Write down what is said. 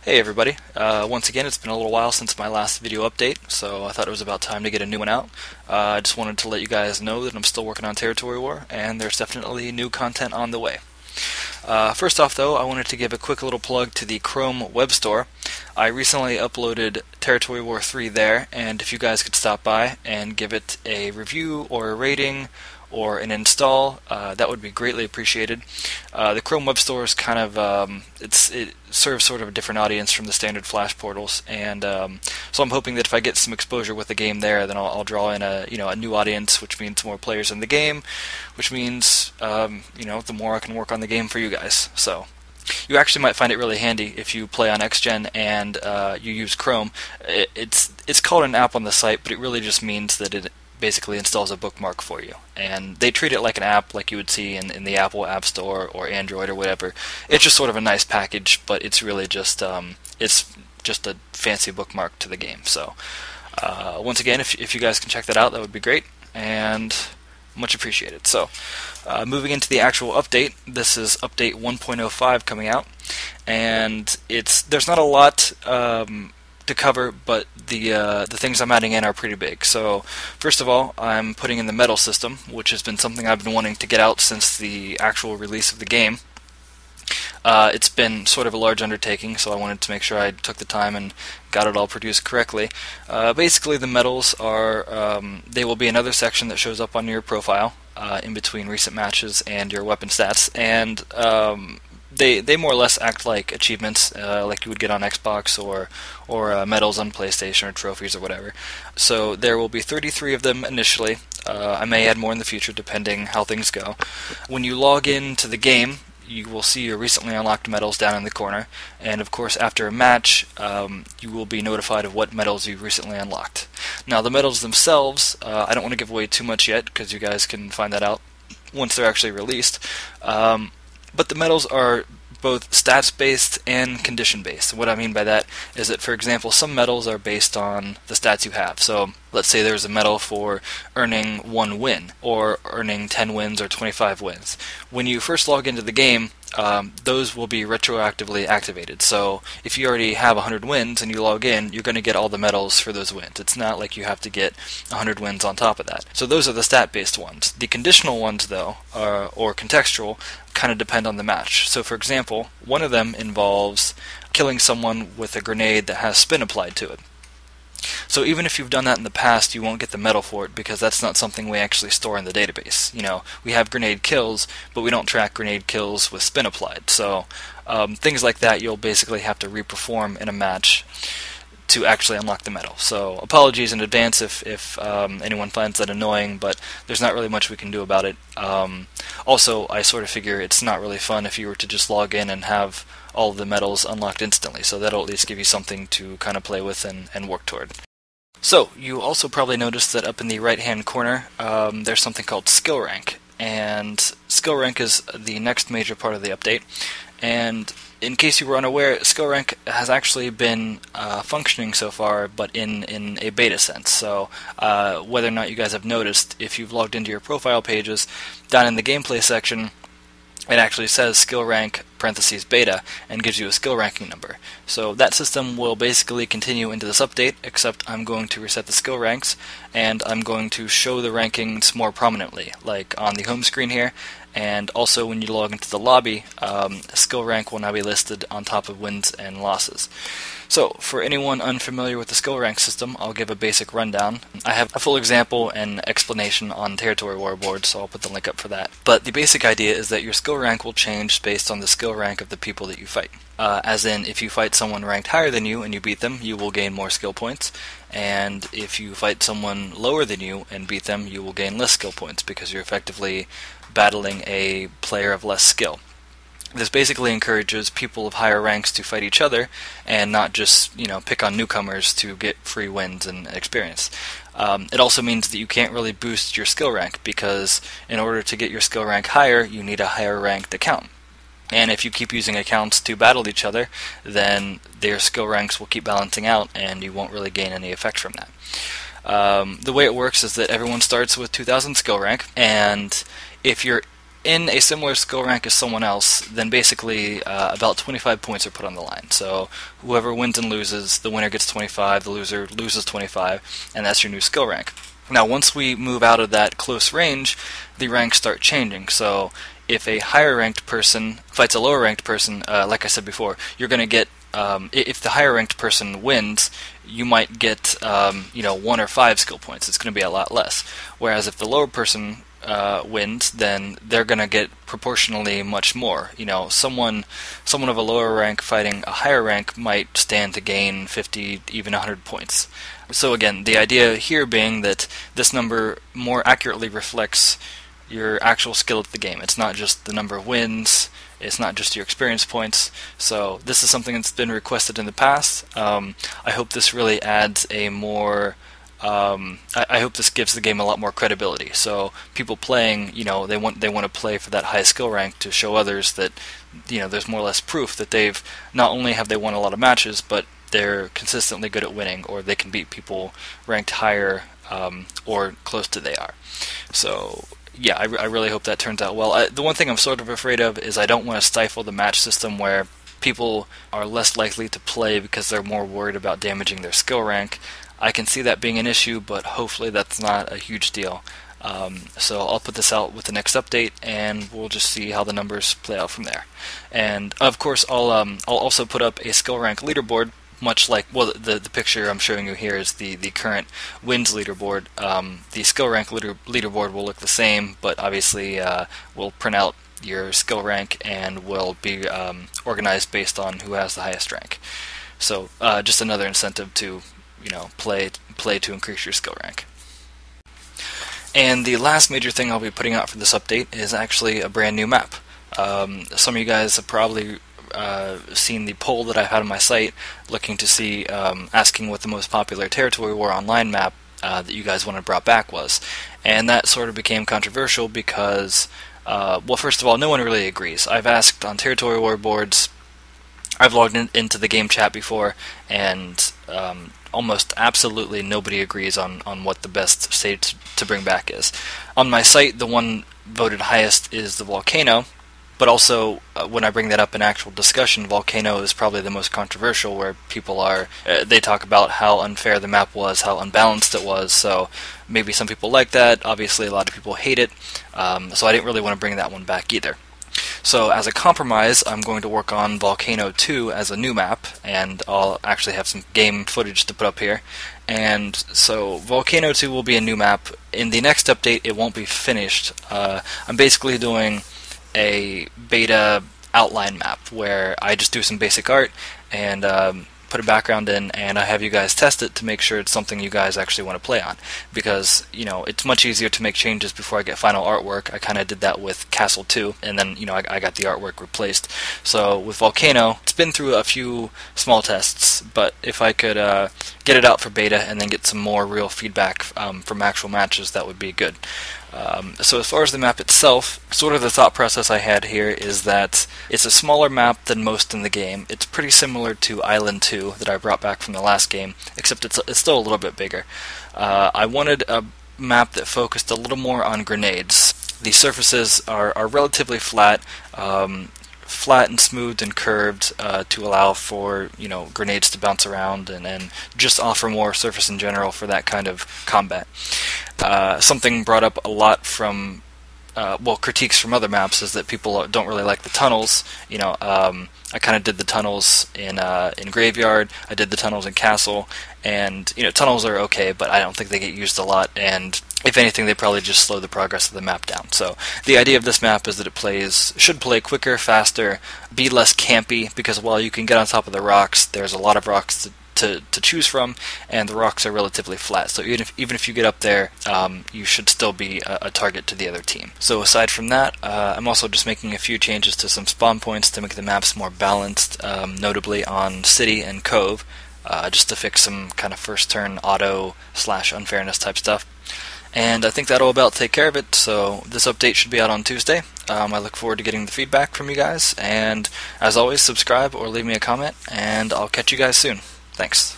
Hey everybody, once again it's been a little while since my last video update, so I thought it was about time to get a new one out. I just wanted to let you guys know that I'm still working on Territory War, and there's definitely new content on the way. First off though, I wanted to give a quick little plug to the Chrome web store. I recently uploaded Territory War 3 there, and if you guys could stop by and give it a review or a rating or an install, that would be greatly appreciated. The Chrome web store is kind of it serves sort of a different audience from the standard Flash portals, and so I'm hoping that if I get some exposure with the game there, then I'll draw in a new audience, which means more players in the game, which means the more I can work on the game for you guys. So you actually might find it really handy if you play on XGen and you use Chrome. It's called an app on the site, but it really just means that it basically installs a bookmark for you, and they treat it like an app like you would see in the Apple App Store or Android or whatever. It's just sort of a nice package, but it's really just it's just a fancy bookmark to the game. So once again, if you guys can check that out, that would be great and much appreciated. So moving into the actual update, this is update 1.05 coming out, and there's not a lot to cover, but the things I'm adding in are pretty big. So first of all, I'm putting in the medal system, which has been something I've been wanting to get out since the actual release of the game. It's been sort of a large undertaking, so I wanted to make sure I took the time and got it all produced correctly. Basically, the medals are they will be another section that shows up on your profile in between recent matches and your weapon stats, and they more or less act like achievements, like you would get on Xbox or medals on PlayStation or trophies or whatever. So there will be 33 of them initially. I may add more in the future depending how things go. When you log into the game, you will see your recently unlocked medals down in the corner, and of course after a match you will be notified of what medals you recently unlocked. Now the medals themselves, I don't want to give away too much yet because you guys can find that out once they're actually released. But the medals are both stats-based and condition-based. What I mean by that is that, for example, some medals are based on the stats you have. So let's say there's a medal for earning 1 win, or earning 10 wins or 25 wins. When you first log into the game, those will be retroactively activated. So if you already have 100 wins and you log in, you're going to get all the medals for those wins. It's not like you have to get 100 wins on top of that. So those are the stat-based ones. The conditional ones, though, or contextual, kind of depend on the match. So for example, one of them involves killing someone with a grenade that has spin applied to it. So even if you've done that in the past, you won't get the medal for it because that's not something we actually store in the database. We have grenade kills, but we don't track grenade kills with spin applied. So things like that you'll basically have to reperform in a match to actually unlock the medal. So apologies in advance if anyone finds that annoying, but there's not really much we can do about it. Also, I sort of figure it's not really fun if you were to just log in and have all of the medals unlocked instantly, so that'll at least give you something to kind of play with and work toward. So, you also probably noticed that up in the right-hand corner, there's something called skill rank, and skill rank is the next major part of the update. And in case you were unaware, skill rank has actually been functioning so far, but in a beta sense. So whether or not you guys have noticed, if you've logged into your profile pages, down in the gameplay section, it actually says skill rank parentheses beta and gives you a skill ranking number. So that system will basically continue into this update, except I'm going to reset the skill ranks, and I'm going to show the rankings more prominently, like on the home screen here. And also when you log into the lobby, skill rank will now be listed on top of wins and losses. So, for anyone unfamiliar with the skill rank system, I'll give a basic rundown. I have a full example and explanation on Territory War board, so I'll put the link up for that. But the basic idea is that your skill rank will change based on the skill rank of the people that you fight. As in, if you fight someone ranked higher than you and you beat them, you will gain more skill points. And if you fight someone lower than you and beat them, you will gain less skill points because you're effectively battling a player of less skill. This basically encourages people of higher ranks to fight each other and not just, pick on newcomers to get free wins and experience. It also means that you can't really boost your skill rank because in order to get your skill rank higher, you need a higher ranked account. And if you keep using accounts to battle each other, then their skill ranks will keep balancing out and you won't really gain any effect from that. The way it works is that everyone starts with 2000 skill rank, and if you're in a similar skill rank as someone else, then basically about 25 points are put on the line. So whoever wins and loses, the winner gets 25, the loser loses 25, and that's your new skill rank. Now, once we move out of that close range, the ranks start changing. So if a higher ranked person fights a lower ranked person, like I said before, you're going to get, if the higher ranked person wins, you might get 1 or 5 skill points. It's going to be a lot less. Whereas if the lower person wins, then they're going to get proportionally much more. Someone of a lower rank fighting a higher rank might stand to gain 50, even 100 points. So again, the idea here being that this number more accurately reflects your actual skill at the game. It's not just the number of wins, it's not just your experience points. So this is something that's been requested in the past. I hope this really adds a more I hope this gives the game a lot more credibility. So people playing, they want to play for that high skill rank to show others that there's more or less proof that they've not only have they won a lot of matches, but they're consistently good at winning, or they can beat people ranked higher or close to they are. So yeah, I really hope that turns out well. The one thing I'm sort of afraid of is I don't want to stifle the match system where people are less likely to play because they're more worried about damaging their skill rank. I can see that being an issue, but hopefully that's not a huge deal. So I'll put this out with the next update, and we'll just see how the numbers play out from there. And of course, I'll also put up a skill rank leaderboard, much like, well, the picture I'm showing you here is the current wins leaderboard. The skill rank leaderboard will look the same, but obviously we'll print out your skill rank and will be organized based on who has the highest rank. So just another incentive to play to increase your skill rank. And the last major thing I'll be putting out for this update is actually a brand new map. Some of you guys have probably seen the poll that I've had on my site looking to see, asking what the most popular Territory War Online map that you guys wanted brought back was. And that sort of became controversial because, well, first of all, no one really agrees. I've asked on Territory War boards, I've logged into the game chat before, and almost absolutely nobody agrees on what the best stage to bring back is. On my site, the one voted highest is the Volcano, but also when I bring that up in actual discussion, Volcano is probably the most controversial, where people are, they talk about how unfair the map was, how unbalanced it was, so maybe some people like that, obviously a lot of people hate it, so I didn't really want to bring that one back either. So as a compromise, I'm going to work on Volcano 2 as a new map, and I'll actually have some game footage to put up here. And so Volcano 2 will be a new map. In the next update, it won't be finished. I'm basically doing a beta outline map where I just do some basic art and put a background in, and I have you guys test it to make sure it's something you guys actually want to play on, because it's much easier to make changes before I get final artwork. I kind of did that with Castle 2, and then I got the artwork replaced. So with Volcano, it's been through a few small tests, but if I could get it out for beta and then get some more real feedback from actual matches, that would be good. So as far as the map itself, sort of the thought process I had here is that it's a smaller map than most in the game. It's pretty similar to Island 2 that I brought back from the last game, except it's still a little bit bigger. I wanted a map that focused a little more on grenades. The surfaces are relatively flat, flat and smooth and curved to allow for grenades to bounce around and just offer more surface in general for that kind of combat. Something brought up a lot from critiques from other maps is that people don't really like the tunnels. I kind of did the tunnels in Graveyard, I did the tunnels in Castle, and tunnels are okay, but I don't think they get used a lot, and if anything, they probably just slow the progress of the map down. So the idea of this map is that it should play quicker, faster, be less campy, because while you can get on top of the rocks, there's a lot of rocks to choose from, and the rocks are relatively flat. So even if you get up there, you should still be a target to the other team. So aside from that, I'm also just making a few changes to some spawn points to make the maps more balanced, notably on City and Cove, just to fix some kind of first turn auto / unfairness type stuff. And I think that'll about take care of it, so this update should be out on Tuesday. I look forward to getting the feedback from you guys, and as always, subscribe or leave me a comment, and I'll catch you guys soon. Thanks.